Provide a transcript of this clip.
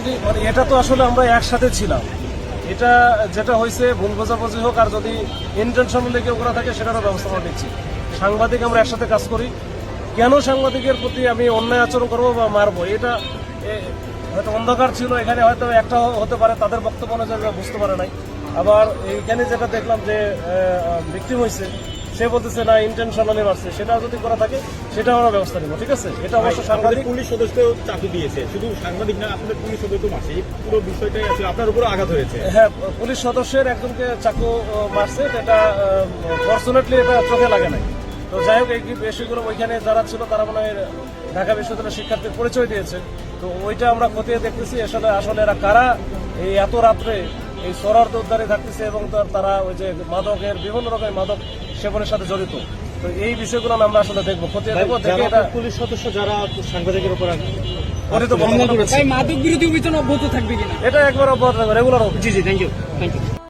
যদি মানে এটা তো আসলে আমরা একসাথে ছিলাম, এটা যেটা হয়েছে ভুল বোঝাবুঝি হোক, আর যদি ইন্টেনশনালি কেউ করা থাকে সেটারও ব্যবস্থা আমরা নিচ্ছি। সাংবাদিক আমরা একসাথে কাজ করি, কেন সাংবাদিকের প্রতি আমি অন্যায় আচরণ করবো বা মারবো, এটা হয়তো অন্ধকার ছিল, এখানে হয়তো একটা হতে পারে তাদের বক্তব্য অনুযায়ী বুঝতে পারে নাই। আবার এইখানে যেটা দেখলাম যে ভিকটিম হয়েছে, সে বলতেছে না ইন্টেনশনালি মারছে, সেটা যদি করা থাকে সেটা আমরা ব্যবস্থা নেব। ঠিক আছে, এটা অবশ্য সাংবাদিক পুলিশ সদস্য চাকু দিয়েছে, শুধু সাংবাদিক না, আপনাদের পুলিশ সদস্য মারছে, এই পুরো বিষয়টাই আসলে আপনার উপর আঘাত হয়েছে। হ্যাঁ, পুলিশ সদস্যের একজনকে চাকু মারছে, এটা ফর্চুনেটলি এটা চোখে লাগে নাই। তো যাই হোক, এই বিষয়গুলো ওইখানে যারা ছিল তারা মনে হয় ঢাকা বিশ্ববিদ্যালয়ের শিক্ষার্থীর পরিচয় দিয়েছে। তো ওইটা আমরা খতিয়ে দেখতেছি আসলে এরা কারা এই এত রাত্রে এই সরার্থ উদ্ধারে থাকতেছে এবং তারা ওই যে মাদকের বিভিন্ন রকমের মাদক সেবনের সাথে জড়িত। তো এই বিষয়গুলো আমরা আসলে দেখবো, খতিয়ে দেখবো, দেখে এটা পুলিশ সদস্য যারা সাংবাদিকের উপর মাদক বিরোধী অভিযান অব্যাহত থাকবে কিনা এটা একবার অব্যাহত থাকবে, রেগুলার হবে। জি জি, থ্যাংক ইউ।